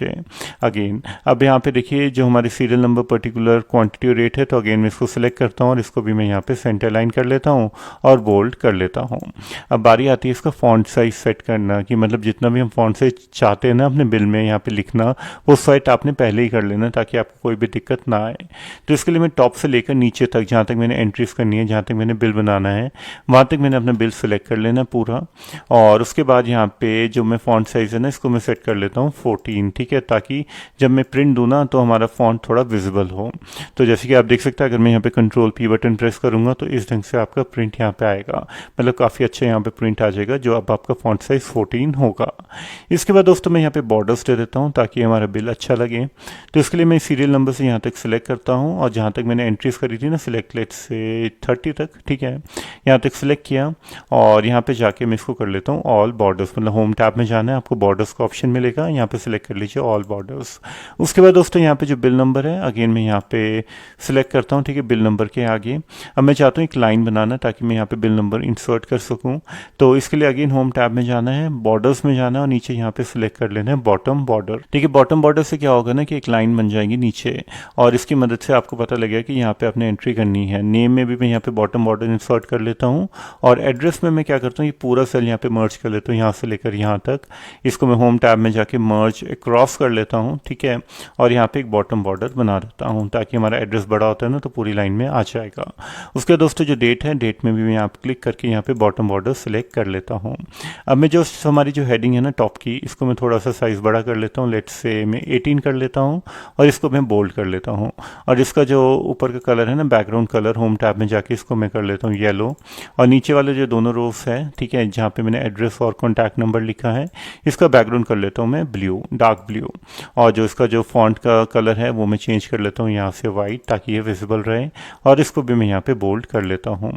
नीचे अगेन। अब यहाँ पे देखिए जो हमारे सीरियल नंबर पर्टिकुलर क्वांटिटी और रेट है, तो अगेन मैं इसको सिलेक्ट करता हूँ और इसको भी मैं यहाँ पे सेंटर लाइन कर लेता हूँ और बोल्ड कर लेता हूँ। अब बारी आती है इसका फॉन्ट साइज सेट करना, कि मतलब जितना भी हम फॉन्ट साइज चाहते हैं ना अपने बिल में यहाँ पे लिखना, वो सेट आपने पहले ही कर लेना ताकि आपको कोई भी दिक्कत ना आए। तो इसके लिए मैं टॉप से लेकर नीचे तक, जहाँ तक मैंने एंट्रीज करनी है, जहाँ तक मैंने बिल बनाना है, वहाँ तक मैंने अपना बिल सेलेक्ट कर लेना पूरा। और उसके बाद यहाँ पे जो मैं फॉन्ट साइज है ना, इसको मैं सेट कर लेता हूँ 14, ठीक है, ताकि जब मैं प्रिंट दूँ ना तो हमारा फॉन्ट थोड़ा विजिबल हो। तो जैसे कि आप देख सकते हैं, अगर मैं यहाँ पे कंट्रोल P बटन प्रेस करूँगा तो इस ढंग से आपका प्रिंट यहाँ पे आएगा, मतलब काफ़ी अच्छा यहाँ पे प्रिंट आ जाएगा, जो अब आपका फॉन्ट साइज 14 होगा। इसके बाद दोस्तों मैं यहाँ पे बॉर्डर्स दे देता हूँ ताकि हमारा बिल अच्छा लगे। तो इसके लिए मैं सीरियल नंबर से यहाँ तक सिलेक्ट करता हूँ और जहाँ तक मैंने एंट्रीज करी थी ना, सिलेक्ट लेट से 30 तक, ठीक है, यहाँ तक सिलेक्ट किया और यहाँ पे जाके मैं इसको कर लेता हूँ ऑल बॉर्डर्स, मतलब होम टैब में जाना है, आपको बॉर्डर्स का ऑप्शन मिलेगा, यहाँ पे सिलेक्ट कर लीजिए ऑल बॉर्डर्स। उसके बाद दोस्तों यहाँ पे जो बिल नंबर है अगेन मैं यहाँ पे सिलेक्ट करता हूँ, ठीक है, बिल नंबर के आगे। अब मैं चाहता हूँ एक लाइन बनाना ताकि मैं यहाँ पे बिल नंबर इंसर्ट कर सकूँ। तो इसके लिए अगेन होम टैब में जाना है, बॉर्डर्स में जाना है और नीचे यहाँ पे सिलेक्ट कर लेना है बॉटम बॉर्डर, ठीक है। बॉटम बॉर्डर से क्या होगा ना कि एक लाइन बन जाएगी नीचे और इसकी मदद से आपको पता लगेगा कि यहाँ पे आपने एंट्री करनी है। नेम में भी मैं यहाँ पे बॉटम बॉर्डर इंसर्ट कर लेता हूँ और एड्रेस में मैं क्या करता हूँ, ये पूरा सेल यहाँ पे मर्ज कर लेता हूँ, यहाँ से लेकर यहाँ तक। इसको मैं होम टैब में जाके मर्ज क्रॉस कर लेता हूँ, ठीक है, और यहाँ पे एक बॉटम बॉर्डर बना देता हूँ ताकि हमारा एड्रेस बड़ा होता है ना तो पूरी लाइन में आ जाएगा। उसके बाद दोस्तों जो डेट है, डेट में भी मैं यहाँ पे क्लिक करके यहाँ पे बॉटम बॉर्डर सिलेक्ट कर लेता हूँ। अब मैं जो हमारी जो हेडिंग है ना टॉप की, इसको मैं थोड़ा सा साइज़ बड़ा कर लेता हूँ, लेट्स से मैं 18 कर लेता हूँ और इसको मैं बोल्ड कर लेता हूँ। और इसका जो ऊपर का कलर है ना, बैकग्राउंड कलर, होम टैब में जाके इसको मैं कर लेता हूँ येलो। और नीचे वाले जो दोनों रोज है, ठीक है, जहाँ पे मैंने एड्रेस और कॉन्टैक्ट नंबर लिखा है, इसका बैकग्राउंड कर लेता हूँ मैं ब्लू, डार्क ब्लू। और जो इसका जो फॉन्ट का कलर है वो मैं चेंज कर लेता हूँ यहाँ से वाइट, ताकि ये विजिबल रहे और इसको भी मैं यहाँ पे बोल्ड कर लेता हूँ।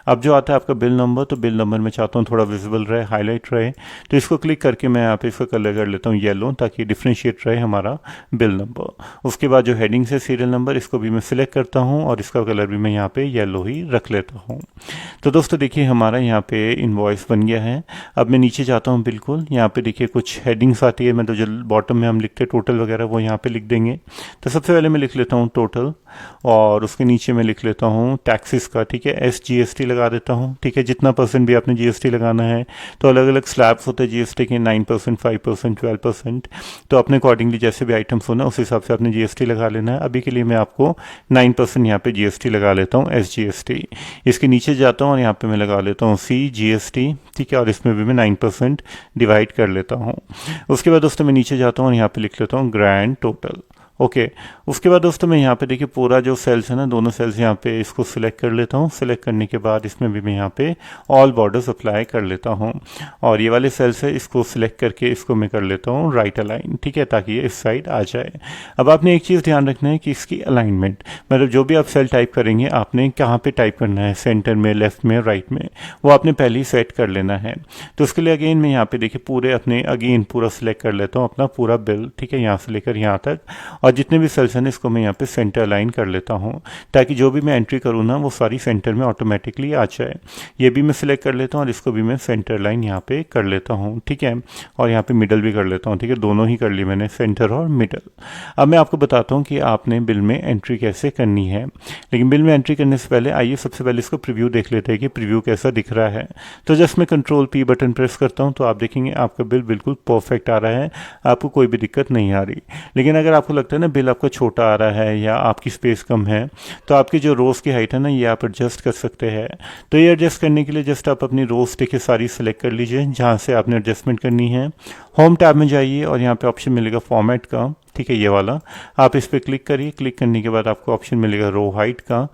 अब जो आता है आपका बिल नंबर, तो बिल नंबर मैं चाहता हूँ थोड़ा विजिबल रहे, हाईलाइट रहे, तो इसको क्लिक करके मैं यहाँ पे इसका कलर कर लेता हूँ येलो, ताकि डिफ्रेंशिएट रहे हमारा बिल नंबर। उसके बाद जो हेडिंग से सीरियल नंबर, इसको भी मैं सिलेक्ट करता हूँ और इसका कलर भी मैं यहाँ पे येलो ही रख लेता हूँ। तो दोस्तों देखिए हमारा यहाँ पे इनवॉइस बन गया है। अब मैं नीचे जाता हूँ, बिल्कुल यहाँ पे देखिए कुछ हेडिंग्स आती है, मतलब जो बॉटम में हम लिखते हैं टोटल वगैरह वो यहाँ पे लिख देंगे। तो सबसे पहले मैं लिख लेता हूँ टोटल और उसके नीचे मैं लिख लेता हूँ टैक्सेस का, ठीक है, SGST लगा देता हूँ, ठीक है, जितना परसेंट भी आपने GST लगाना है। तो अलग अलग स्लैब्स होते हैं GST के, 9%, 5%, 12%, तो अपने अकॉर्डिंगली जैसे भी आइटम्स हो ना उस हिसाब से आपने GST लगा लेना है। अभी के लिए मैं आपको 9% यहाँ पे GST लगा लेता हूँ, SGST। इसके नीचे जाता हूँ और यहाँ पे मैं लगा लेता हूँ CGST, ठीक है, और इसमें भी मैं 9% डिवाइड कर लेता हूँ। उसके बाद दोस्तों मैं नीचे जाता हूँ और यहाँ पे लिख लेता हूँ ग्रैंड टोटल, ओके। उसके बाद दोस्तों मैं यहाँ पे देखिए पूरा जो सेल्स है ना, दोनों सेल्स यहाँ पे इसको सिलेक्ट कर लेता हूँ। सिलेक्ट करने के बाद इसमें भी मैं यहाँ पे ऑल बॉर्डर्स अप्लाई कर लेता हूँ और ये वाले सेल्स है इसको सिलेक्ट करके इसको मैं कर लेता हूँ राइट अलाइन, ठीक है, ताकि ये इस साइड आ जाए। अब आपने एक चीज़ ध्यान रखना है कि इसकी अलाइनमेंट, मतलब जो भी आप सेल टाइप करेंगे आपने कहाँ पर टाइप करना है, सेंटर में, लेफ्ट में, राइट में, वो आपने पहले ही सेट कर लेना है। तो उसके लिए अगेन मैं यहाँ पे देखिए पूरे अपने अगेन पूरा सिलेक्ट कर लेता हूँ अपना पूरा बिल, ठीक है, यहाँ से लेकर यहाँ तक, और जितने भी सेल्स हैं इसको मैं यहाँ पे सेंटर अलाइन कर लेता हूँ ताकि जो भी मैं एंट्री करूँ ना वो सारी सेंटर में ऑटोमेटिकली आ जाए। ये भी मैं सिलेक्ट कर लेता हूँ और इसको भी मैं सेंटर लाइन यहाँ पे कर लेता हूँ, ठीक है, और यहाँ पे मिडल भी कर लेता हूँ, ठीक है, दोनों ही कर ली मैंने, सेंटर और मिडल। अब मैं आपको बताता हूँ कि आपने बिल में एंट्री कैसे करनी है, लेकिन बिल में एंट्री करने से पहले आइए सबसे पहले इसको प्रीव्यू देख लेते हैं कि प्रीव्यू कैसा दिख रहा है। तो जस्ट मैं कंट्रोल P बटन प्रेस करता हूँ तो आप देखेंगे आपका बिल बिल्कुल परफेक्ट आ रहा है, आपको कोई भी दिक्कत नहीं आ रही। लेकिन अगर आपको लगता है ना बिल आपका छोटा आ रहा है या आपकी स्पेस कम है, तो आपकी जो रोज़ की हाइट है ना ये आप एडजस्ट कर सकते हैं। तो ये एडजस्ट करने के लिए जस्ट आप अपनी रोज़ देखिए सारी सेलेक्ट कर लीजिए जहाँ से आपने एडजस्टमेंट करनी है। होम टैब में जाइए और यहाँ पे ऑप्शन मिलेगा फॉर्मेट का, ठीक है, ये वाला आप इस पर क्लिक करिए। क्लिक करने के बाद आपको ऑप्शन मिलेगा रो हाइट का।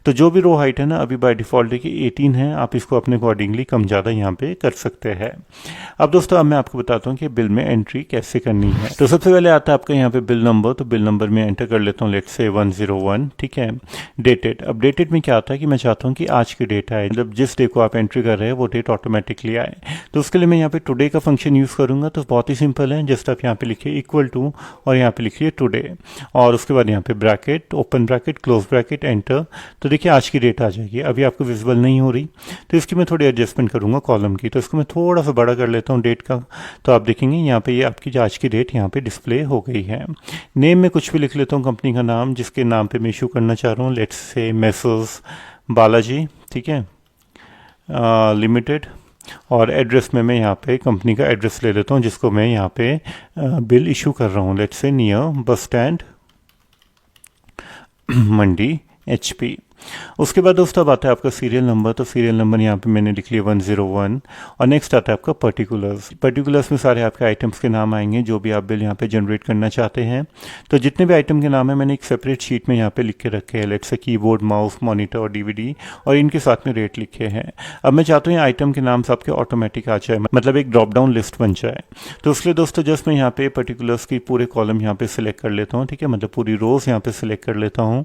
तो जो भी रो हाइट है ना अभी बाय डिफ़ॉल्ट देखिए 18 है, आप इसको अपने अकॉर्डिंगली कम ज़्यादा यहाँ पे कर सकते हैं। अब दोस्तों अब मैं आपको बताता हूँ कि बिल में एंट्री कैसे करनी है। तो सबसे पहले आता है आपका यहाँ पे बिल नंबर, तो बिल नंबर में एंटर कर लेता हूँ, लेट्स से 101, ठीक है। डेटेड, अब डेटेड में क्या आता है कि मैं चाहता हूँ कि आज की डेट आए, मतलब जिस डे को आप एंट्री कर रहे हैं वो डेट ऑटोमेटिकली आए। तो उसके लिए मैं यहाँ पे टुडे का फंक्शन यूज़ करूँगा। तो बहुत ही सिंपल है, जस्ट आप यहाँ पे लिखिए इक्वल टू और यहाँ पे लिखिए टुडे और उसके बाद यहाँ पे bracket, open bracket, close bracket, enter. तो देखिए आज की डेट आ जाएगी। अभी आपको विजिबल नहीं हो रही तो इसकी मैं थोड़ी एडजस्टमेंट करूँगा कॉलम की, तो इसको मैं थोड़ा सा बड़ा कर लेता हूँ डेट का। तो आप देखेंगे यहाँ पे ये आपकी आज की डेट यहाँ पे डिस्प्ले हो गई है। नेम में कुछ भी लिख लेता हूँ, कंपनी का नाम जिसके नाम पे मैं इशू करना चाह रहा हूँ, लेट्स से मेसर्स बालाजी, ठीक है, लिमिटेड। और एड्रेस में मैं यहाँ पे कंपनी का एड्रेस ले लेता हूँ जिसको मैं यहाँ पे बिल इशू कर रहा हूँ, let's say near bus stand Mandi HP। उसके बाद दोस्तों अब आता है आपका सीरियल नंबर। तो सीरियल नंबर यहाँ पे मैंने लिख लिया 101 और नेक्स्ट आता है आपका पर्टिकुलर्स में सारे आपके आइटम्स के नाम आएंगे जो भी आप बिल यहाँ पे जनरेट करना चाहते हैं। तो जितने भी आइटम के नाम है मैंने एक सेपरेट शीट में यहाँ पे लिख के रखे हैं, let's say keyboard, mouse, monitor और DVD, और इनके साथ में रेट लिखे हैं। अब मैं चाहता हूँ आइटम के नाम से आपके ऑटोमेटिक आ जाए, मतलब एक ड्रॉप डाउन लिस्ट बन जाए। तो उसके दोस्तों जस्ट मैं यहाँ पे पर्टिकुलर्स की पूरे कॉलम यहाँ पे सिलेक्ट कर लेता हूँ, ठीक है, मतलब पूरी रोज यहाँ पे सिलेक्ट कर लेता हूँ।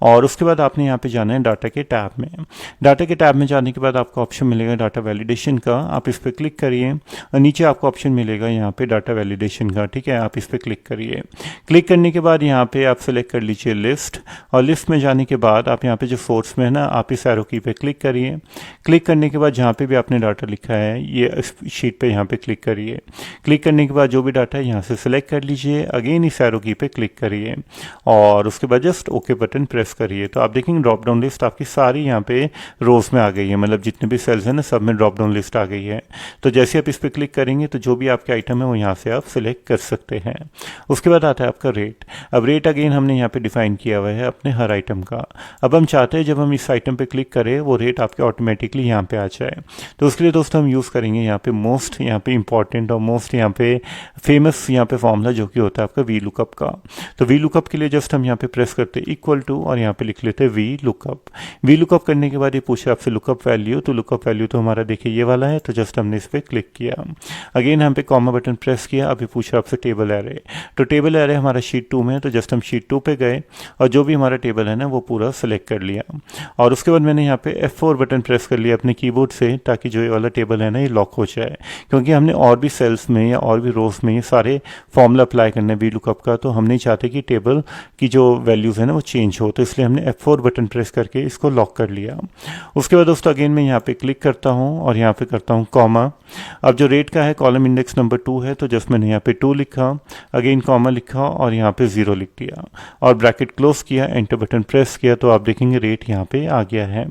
और उसके बाद आपने यहाँ पे जाना है डाटा के टैब में। डाटा के टैब में जाने के बाद आपको ऑप्शन मिलेगा डाटा वैलिडेशन का, आप इस पर क्लिक करिए और नीचे आपको ऑप्शन मिलेगा यहाँ पे डाटा वैलिडेशन का, ठीक है, आप इस पर क्लिक करिए। क्लिक करने के बाद यहाँ पे आप सेलेक्ट कर लीजिए लिस्ट, और लिस्ट में जाने के बाद आप यहाँ पे जो सोर्स में है ना, आप इस एरो की पे क्लिक करिए। क्लिक करने के बाद जहाँ पे भी आपने डाटा लिखा है ये इस शीट पे यहाँ पे क्लिक करिए। क्लिक करने के बाद जो भी डाटा है यहाँ से सिलेक्ट कर लीजिए, अगेन इस एरो की पे क्लिक करिए और उसके बाद जस्ट ओके बटन प्रेस करिए। तो आप देखेंगे ड्रॉप डाउन लिस्ट आपकी सारी यहाँ पे रोज में आ गई है, मतलब जितने भी सेल्स हैं ना सब में ड्रॉप डाउन लिस्ट आ गई है। तो जैसे आप इस पर क्लिक करेंगे तो जो भी आपके आइटम है वो यहाँ से आप सिलेक्ट कर सकते हैं। उसके बाद आता है आपका रेट। अब रेट अगेन हमने यहाँ पे डिफाइन किया हुआ है अपने हर आइटम का। अब हम चाहते हैं जब हम इस आइटम पे क्लिक करें वो रेट आपके ऑटोमेटिकली यहाँ पे आ जाए। तो उसके लिए दोस्तों हम यूज़ करेंगे यहाँ पे मोस्ट यहाँ पे इंपॉर्टेंट और मोस्ट यहाँ पे फेमस यहाँ पे फॉर्मूला जो कि होता है आपका वी लुकअप का। तो वी लुकअप के लिए जस्ट हम यहाँ पे प्रेस करते हैं इक्वल टू और यहाँ पे लिख लेते हैं वी लुकअप। वी लुकअप करने के बाद ये पूछे आपसे लुकअप वैल्यू, तो लुकअप वैल्यू तो हमारा देखिए ये वाला है, तो जस्ट हमने इस पर क्लिक किया। अगेन हम पे कॉमा बटन प्रेस किया। अभी पूछा आपसे टेबल एरे, तो टेबल एरे हमारा शीट 2 में है, तो जस्ट हम शीट 2 पे गए और जो भी हमारा टेबल है ना वो पूरा सेलेक्ट कर लिया। और उसके बाद मैंने यहाँ पे F4 बटन प्रेस कर लिया अपने कीबोर्ड से, ताकि जो ये वाला टेबल है ना ये लॉक हो जाए, क्योंकि हमने और भी सेल्स में या और भी रोज में ये सारे फॉर्मूला अप्लाई करना है वी लुकअप का, तो हम नहीं चाहते कि टेबल की जो वैल्यूज़ है ना वो चेंज हो, तो इसलिए हमने F4 बटन प्रेस करके इसको लॉक कर लिया। उसके बाद दोस्तों अगेन मैं यहाँ पे क्लिक करता हूँ और यहाँ पे करता हूँ कॉमा। अब जो रेट का है कॉलम इंडेक्स नंबर 2 है, तो जस्ट मैंने यहाँ पे 2 लिखा, अगेन कॉमा लिखा और यहाँ पे 0 लिख दिया और ब्रैकेट क्लोज किया, एंटर बटन प्रेस किया, तो आप देखेंगे रेट यहाँ पे आ गया है।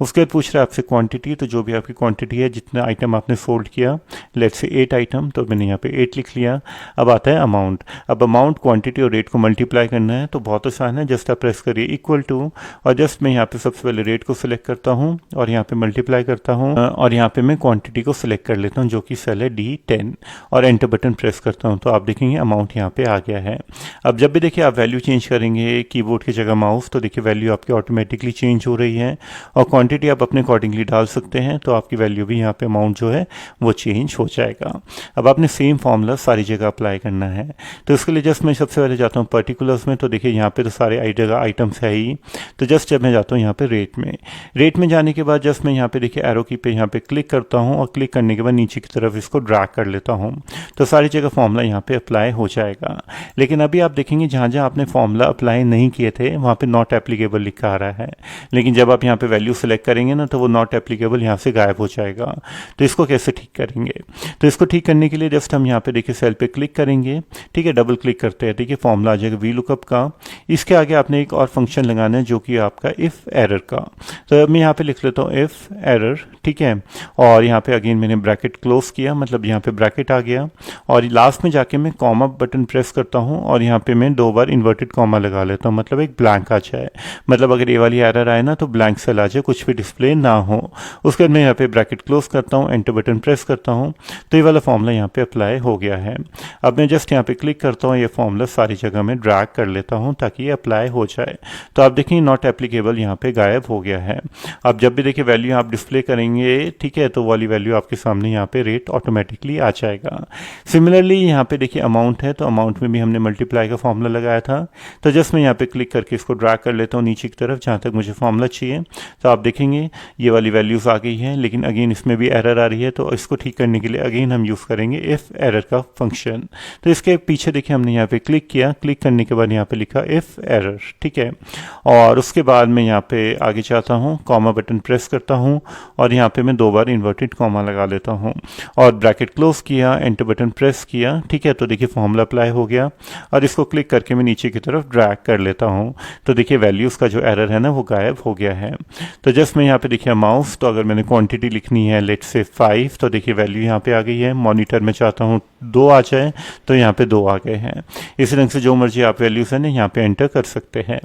उसके बाद पूछ रहा है आपसे क्वांटिटी, तो जो भी आपकी क्वांटिटी है जितना आइटम आपने सोल्ड किया, लेट्स से 8 आइटम, तो मैंने यहाँ पे 8 लिख लिया। अब आता है अमाउंट। अब अमाउंट क्वांटिटी और रेट को मल्टीप्लाई करना है, तो बहुत आसान है, जस्ट आप प्रेस करिए इक्वल टू और जस्ट मैं यहाँ पे सबसे पहले रेट को सिलेक्ट करता हूँ और यहाँ पे मल्टीप्लाई करता हूँ और यहाँ पे मैं क्वांटिटी को सिलेक्ट कर लेता हूँ जो कि सेल है D10 और एंटर बटन प्रेस करता हूँ, तो आप देखेंगे अमाउंट यहाँ पे आ गया है। अब जब भी देखिए आप वैल्यू चेंज करेंगे कीबोर्ड की जगह माउस, तो देखिए वैल्यू आपकी ऑटोमेटिकली चेंज हो रही है और क्वांटिटी आप अपने अकॉर्डिंगली डाल सकते हैं, तो आपकी वैल्यू भी यहाँ पे अमाउंट जो है वो चेंज हो जाएगा। अब आपने सेम फॉर्मूला सारी जगह अप्लाई करना है, तो इसके लिए जस्ट मैं सबसे पहले जाता हूँ पर्टिकुलर्स में, तो देखिए यहाँ पे तो सारे जगह आइटम्स है ही, तो जस्ट जब मैं जाता हूँ यहाँ पे रेट में जाने के बाद जस्ट मैं यहाँ पे देखिए एरो की पे यहाँ पे क्लिक करता हूँ और क्लिक करने के बाद नीचे की तरफ इसको ड्रैग कर लेता हूँ, तो सारी जगह फॉर्मूला यहाँ पे अप्लाई हो जाएगा। लेकिन अभी आप देखेंगे जहाँ जहाँ आपने फॉर्मूला अप्लाई नहीं किए थे वहाँ पे नॉट एप्लीकेबल लिखा आ रहा है, लेकिन जब आप यहाँ पे वैल्यू सेलेक्ट करेंगे ना तो वो नॉट एप्लीकेबल यहाँ से गायब हो जाएगा। तो इसको कैसे ठीक करेंगे, तो इसको ठीक करने के लिए जस्ट हम यहाँ पे देखिए सेल पे क्लिक करेंगे, ठीक है, डबल क्लिक करते हैं, ठीक है, फॉर्मूला आ जाएगा वी लुकअप का। इसके आगे आपने एक और फंक्शन लगाना है जो कि आपका इफ एरर का, तो अब मैं यहाँ पे लिख लेता हूँ इफ एरर, ठीक है, और यहाँ पे अगेन मैंने ब्रैकेट क्लोज किया, मतलब यहाँ पे ब्रैकेट आ गया और लास्ट में जाके मैं कॉमा बटन प्रेस करता हूँ और यहाँ पे मैं 2 बार इन्वर्टेड कॉमा लगा लेता हूँ, मतलब एक ब्लैंक आ जाए, मतलब अगर ये वाली एरर आए ना तो ब्लैंक सेल आ जाए, कुछ भी डिस्प्ले ना हो। उसके बाद मैं यहाँ पे ब्रैकेट क्लोज करता हूँ, एंटर बटन प्रेस करता हूँ, तो ये वाला फॉर्मूला यहाँ पे अप्लाई हो गया है। अब मैं जस्ट यहाँ पे क्लिक करता हूँ, ये फॉर्मूला सारी जगह में ड्रैग कर लेता हूँ ताकि ये अप्लाई हो जाए। तो आप देखेंगे नॉट एप्लीकेबल केवल यहाँ पे गायब हो गया है। अब जब भी देखिए वैल्यू आप डिस्प्ले करेंगे, ठीक है, तो वाली वैल्यू आपके सामने यहाँ पे रेट ऑटोमेटिकली आ जाएगा। सिमिलरली यहाँ पे देखिए अमाउंट है, तो अमाउंट में भी हमने मल्टीप्लाई का फॉर्मूला लगाया था। तो जस्ट मैं यहाँ पे क्लिक करके इसको ड्रैग कर लेता हूँ नीचे की तरफ जहाँ तक मुझे फॉर्मूला चाहिए। तो आप देखेंगे ये वाली वैल्यूज़ आ गई है, लेकिन अगेन इसमें भी एरर आ रही है। तो इसको ठीक करने के लिए अगेन हम यूज़ करेंगे इफ़ एरर का फंक्शन। तो इसके पीछे देखिए हमने यहाँ पे क्लिक किया, क्लिक करने के बाद यहाँ पे लिखा इफ़ एरर, ठीक है। और उसके बाद मैं यहाँ पे आगे चाहता हूँ, कॉमा बटन प्रेस करता हूँ और यहाँ पे मैं 2 बार इन्वर्टेड कॉमा लगा लेता हूँ और ब्रैकेट क्लोज किया, एंटर बटन प्रेस किया, ठीक है। तो देखिए फॉर्मूला अप्लाई हो गया और इसको क्लिक करके मैं नीचे की तरफ ड्रैग कर लेता हूँ। तो देखिए वैल्यूज़ का जो एरर है ना वो गायब हो गया है। तो जस्ट मैं यहाँ पे देखिए माउस, तो अगर मैंने क्वांटिटी लिखनी है लेट्स से 5, तो देखिए वैल्यू यहाँ पे आ गई है। मॉनिटर में चाहता हूँ 2 आ जाए, तो यहाँ पे 2 आ गए हैं। इस रंग से जो मर्जी आप वैल्यूज़ है ना यहाँ पे एंटर कर सकते हैं।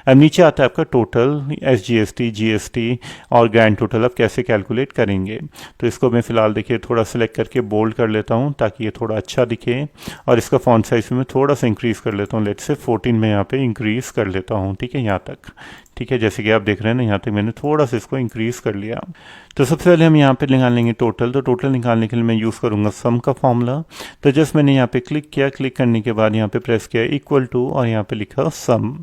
अब नीचे आता है आपका टोटल, SGST, GST और ग्रैंड टोटल आप कैसे कैलकुलेट करेंगे। तो इसको मैं फ़िलहाल देखिए थोड़ा सेलेक्ट करके बोल्ड कर लेता हूँ ताकि ये थोड़ा अच्छा दिखे और इसका फॉन्ट साइज में थोड़ा सा इंक्रीज़ कर लेता हूँ। लेट्स से 14 में यहाँ पे इंक्रीज़ कर लेता हूँ, ठीक है, यहाँ तक, ठीक है। जैसे कि आप देख रहे हैं ना यहाँ तक मैंने थोड़ा सा इसको इंक्रीज़ कर लिया। तो सबसे पहले हम यहाँ पे निकाल लेंगे टोटल। तो टोटल निकालने के लिए मैं यूज़ करूँगा सम का फॉर्मूला। तो जस्ट मैंने यहाँ पे क्लिक किया, क्लिक करने के बाद यहाँ पे प्रेस किया इक्वल टू और यहाँ पे लिखा सम।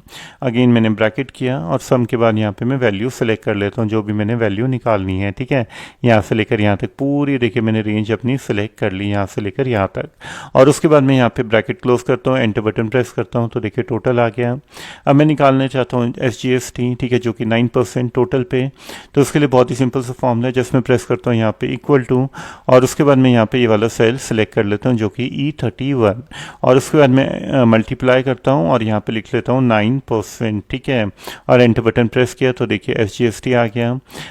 अगेन मैंने ब्रैकेट किया और सम के बाद यहाँ पे मैं वैल्यू सेलेक्ट कर लेता हूँ जो भी मैंने वैल्यू निकालनी है, ठीक है। यहाँ से लेकर यहाँ तक पूरी देखिए मैंने रेंज अपनी सेलेक्ट कर ली, यहाँ से लेकर यहाँ तक। और उसके बाद मैं यहाँ पे ब्रैकेट क्लोज करता हूँ, एंटर बटन प्रेस करता हूँ, तो देखिए टोटल आ गया। अब मैं निकालना चाहता हूँ SGST, ठीक है, जो कि 9% टोटल पे। तो उसके लिए बहुत ही सिंपल सा फॉर्मूला है, जस्ट मैं प्रेस करता हूँ यहाँ पे इक्वल टू और उसके बाद मैं यहाँ पे ये वाला सेल सेलेक्ट कर लेता हूँ जो कि E31 और उसके बाद मैं मल्टीप्लाई करता हूँ और यहाँ पे लिख लेता हूँ 9%, ठीक है। और एंटर बटन प्रेस किया तो देखिए SGST आ गया।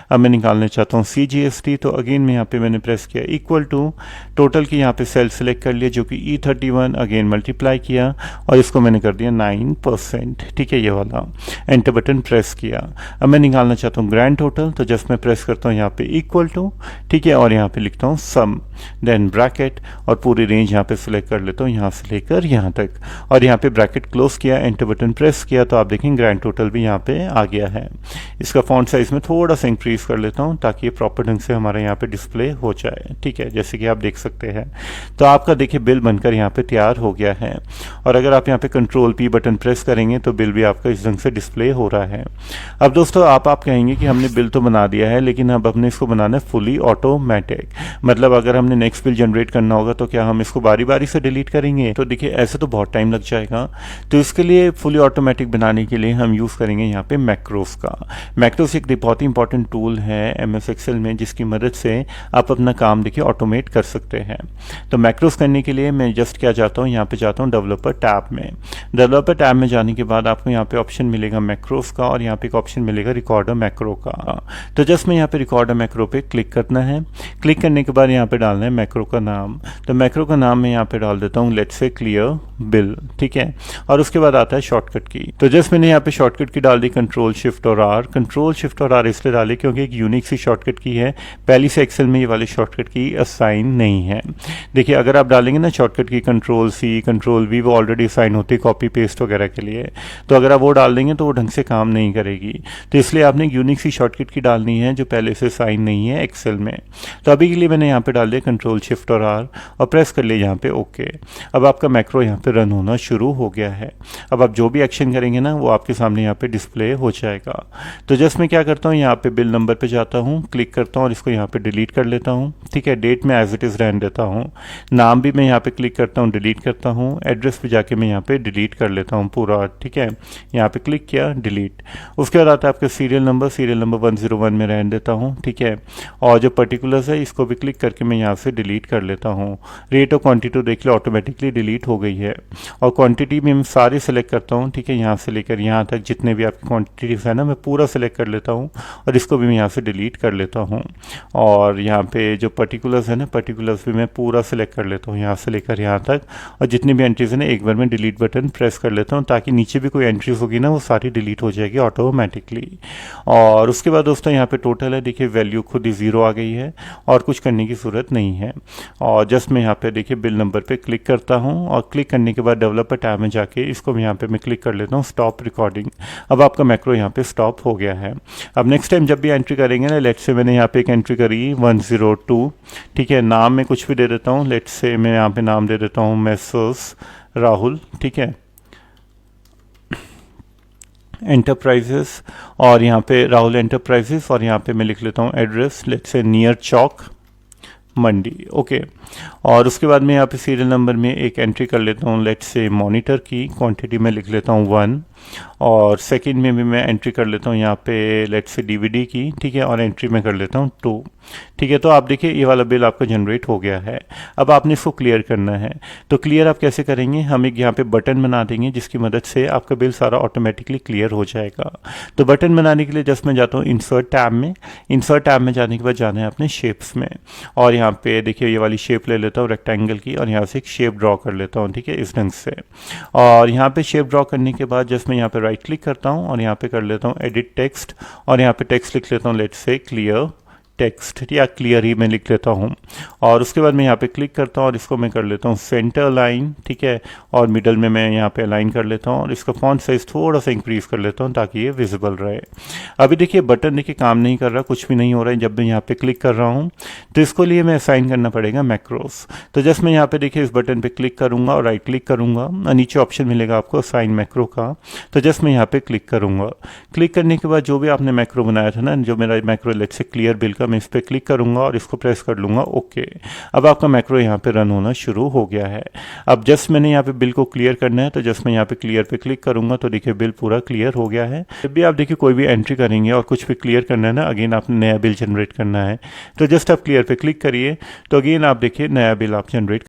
अब मैं निकालना चाहता हूँ CGST, तो अगेन मैं यहाँ पे मैंने प्रेस किया इक्वल टू टोटल की यहाँ पे सेल सेलेक्ट कर लिया जो कि E31, अगेन मल्टीप्लाई किया और इसको मैंने कर दिया 9%, ठीक है, ये वाला। एंटर बटन प्रेस किया। अब मैं निकालना चाहता हूँ ग्रैंड टोटल, तो जस्ट मैं प्रेस करता हूँ यहाँ पे इक्वल टू, ठीक है, और यहाँ पे लिखता हूँ सम, देन ब्रैकेट और पूरी रेंज यहाँ पे सिलेक्ट कर लेता हूँ यहाँ से लेकर यहाँ तक और यहाँ पे ब्रैकेट क्लोज किया, एंटर बटन प्रेस किया, तो आप देखेंगे ग्रैंड टोटल भी यहाँ पे आ गया है। इसका फॉन्ट साइज में थोड़ा सा इंक्रीज कर लेता हूँ ताकि ये प्रॉपर ढंग से हमारे यहाँ पे डिस्प्ले हो जाए, ठीक है, जैसे कि आप देख सकते हैं। तो आपका देखिए बिल बनकर यहाँ पे तैयार हो गया है और अगर आप यहाँ पे कंट्रोल P बटन प्रेस करेंगे तो बिल भी आपका इस ढंग से डिस्प्ले हो रहा है। अब दोस्तों आप कहेंगे कि हमने बिल तो बना दिया है लेकिन अब हमने इसको बनाना है फुली ऑटोमेटिक, मतलब अगर हमने नेक्स्ट बिल जनरेट करना होगा तो क्या हम इसको बारी बारी से डिलीट करेंगे। तो देखिए ऐसे तो बहुत टाइम लग जाएगा। तो इसके लिए फुली ऑटोमेटिक बनाने के लिए हम यूज़ करेंगे यहाँ पे मैक्रोस का। मैक्रोस एक बहुत ही इंपॉर्टेंट टूल है MS एक्सेल में जिसकी मदद से आप अपना काम देखिए ऑटोमेट कर सकते हैं। तो मैक्रोस करने के लिए मैं जस्ट क्या जाता हूँ, यहाँ पे जाता हूँ डेवलपर टैब में। डेवलपर टैब में जाने के बाद आपको यहाँ पे ऑप्शन मिलेगा मैक्रोस का और यहाँ पे एक ऑप्शन मिलेगा रिकॉर्डर मैक्रो का। तो जस्ट मैं यहाँ पे रिकॉर्डर मैक्रो पे क्लिक करना है। क्लिक करने के बाद यहाँ पे डालना है मैक्रो का नाम। तो मैक्रो का नाम मैं यहाँ पे डाल देता हूँ लेट्स से क्लियर बिल, ठीक है। और उसके बाद आता है शॉर्टकट की। तो जस्ट मैंने यहाँ पे शॉर्टकट की डाल दी कंट्रोल शिफ्ट और R। कंट्रोल शिफ्ट और R इसलिए डाली क्योंकि एक यूनिक सी शॉर्टकट की है, पहली से एक्सेल में ये वाली शॉर्टकट की असाइन नहीं है। देखिए अगर आप डालेंगे ना शॉर्टकट की कंट्रोल C कंट्रोल V, वो ऑलरेडी असाइन होती है कॉपी पेस्ट वगैरह के लिए। तो अगर आप वो डाल देंगे तो वो ढंग से काम नहीं करेगी। तो इसलिए आपने एक यूनिक सी शॉर्टकट की डालनी है जो पहले से साइन नहीं है एक्सेल में। तो अभी के लिए मैंने यहाँ पे डाल दिया कंट्रोल शिफ्ट और R और प्रेस कर लिया यहाँ पे ओके। अब आपका मैक्रो यहाँ पे रन होना शुरू हो गया है। अब आप जो भी एक्शन करेंगे ना वो आपके सामने यहाँ पे डिस्प्ले हो जाएगा। तो जस्ट मैं क्या करता हूँ, यहाँ पे बिल नंबर पे जाता हूँ, क्लिक करता हूँ और इसको यहाँ पे डिलीट कर लेता हूँ, ठीक है। डेट में एज इट इज़ रहने देता हूँ। नाम भी मैं यहाँ पे क्लिक करता हूँ, डिलीट करता हूँ। एड्रेस पे जाके मैं यहाँ पे डिलीट कर लेता हूँ पूरा, ठीक है। यहाँ पे क्लिक किया, डिलीट। उसके बाद आता है आपका सीरियल नंबर 101 में रहने देता हूँ, ठीक है। और जो पर्टिकुलर्स है इसको भी क्लिक करके मैं यहाँ से डिलीट कर लेता हूँ। रेट और क्वांटिटी देख लो ऑटोमेटिकली डिलीट हो गई है। और क्वांटिटी भी मैं सारी सेलेक्ट करता हूँ, ठीक है, यहाँ से लेकर यहाँ तक जितने भी आपकी क्वांटिटीज है ना मैं पूरा सेलेक्ट कर लेता हूँ और इसको भी मैं यहाँ से डिलीट कर लेता हूँ। और यहाँ पे जो पर्टिकुलर्स है ना पर्टिकुलर्स भी मैं पूरा सेलेक्ट कर लेता हूँ यहाँ से लेकर यहाँ तक। और जितनी भी एंट्रीज है ना एक बार मैं डिलीट बटन प्रेस कर लेता हूँ ताकि नीचे भी कोई एंट्रीज होगी ना वो सारी डिलीट हो जाएगी ऑटोमेटिकली। और उसके बाद दोस्तों यहाँ पे टोटल है, देखिए वैल्यू खुद ही 0 आ गई है और कुछ करने की ज़रूरत नहीं है। और जस्ट मैं यहाँ पे देखिए बिल नंबर पे क्लिक करता हूँ और क्लिक करने के बाद डेवलपर टैब में जाके इसको मैं यहाँ पे मैं क्लिक कर लेता हूँ स्टॉप रिकॉर्डिंग। अब आपका मैक्रो यहाँ पे स्टॉप हो गया है। अब नेक्स्ट टाइम जब भी एंट्री करेंगे ना, लेट्स से मैंने यहाँ पे एक एंट्री करी 102, ठीक है, नाम में कुछ भी दे देता हूँ, लेट्स से मैं यहाँ पे नाम दे देता हूँ मेसर्स राहुल, ठीक है, एंटरप्राइजेस, और यहाँ पे राहुल एंटरप्राइजेस, और यहाँ पे मैं लिख लेता हूँ address, let's say near Chowk Mandi, okay. और उसके बाद मैं यहाँ पे सीरियल नंबर में एक एंट्री कर लेता हूँ, लेट्स से मॉनिटर की, क्वांटिटी में लिख लेता हूँ 1, और सेकंड में भी मैं एंट्री कर लेता हूँ यहाँ पे लेट्स से डीवीडी की, ठीक है, और एंट्री में कर लेता हूँ 2, ठीक है। तो आप देखिए ये वाला बिल आपका जनरेट हो गया है। अब आपने इसको क्लियर करना है, तो क्लियर आप कैसे करेंगे, हम एक यहाँ पे बटन बना देंगे जिसकी मदद से आपका बिल सारा ऑटोमेटिकली क्लियर हो जाएगा। तो बटन बनाने के लिए जस्ट मैं जाता हूँ इंसर्ट टैब में, इंसर्ट टैब में जाने के बाद जाना है अपने शेप्स में, और यहाँ पे देखिए ये वाली शेप ले लेता हूँ रेक्टेंगल की, और यहाँ से एक शेप ड्रॉ कर लेता हूँ, ठीक है, इस ढंग से। और यहाँ पे शेप ड्रॉ करने के बाद जस्ट मैं यहाँ पे राइट क्लिक करता हूँ और यहाँ पे कर लेता हूँ एडिट टेक्स्ट, और यहाँ पे टेक्स्ट लिख लेता हूँ लेट्स से क्लियर टेक्स्ट, या क्लियर ही मैं लिख लेता हूँ। और उसके बाद मैं यहाँ पे क्लिक करता हूँ और इसको मैं कर लेता हूँ सेंटर लाइन, ठीक है, और मिडल में मैं यहाँ पे अलाइन कर लेता हूँ और इसका फॉन्ट साइज थोड़ा सा इंक्रीज कर लेता हूँ ताकि ये विजिबल रहे। अभी देखिए बटन देखिए काम नहीं कर रहा, कुछ भी नहीं हो रहा है जब मैं यहाँ पे क्लिक कर रहा हूँ, तो इसको लिए मैं असाइन करना पड़ेगा मैक्रोस। तो जस्ट मैं यहाँ पे देखिए इस बटन पे क्लिक करूँगा और राइट क्लिक करूँगा, नीचे ऑप्शन मिलेगा आपको असाइन मैक्रो का, तो जस्ट मैं यहाँ पे क्लिक करूँगा। क्लिक करने के बाद जो भी आपने मैक्रो बनाया था ना, जो मेरा macro let's say clear bill का, मैं इस पर क्लिक करूँगा और इसको प्रेस कर लूँगा ओके। अब आपका मैक्रो यहाँ पे रन होना शुरू हो गया है। अब जस्ट मैंने यहाँ पे बिल को क्लियर करना है, तो जस्ट मैं यहाँ पे क्लियर पे क्लिक करूँगा, तो देखिए बिल पूरा क्लियर हो गया है। जब भी आप देखिए कोई भी एंट्री करेंगे और कुछ भी क्लियर करना है ना, अगेन आपने नया बिल जनरेट करना है, तो जस्ट आप क्लियर पे क्लिक करिए, तो अगेन आप देखिए नया बिल आप जनरेट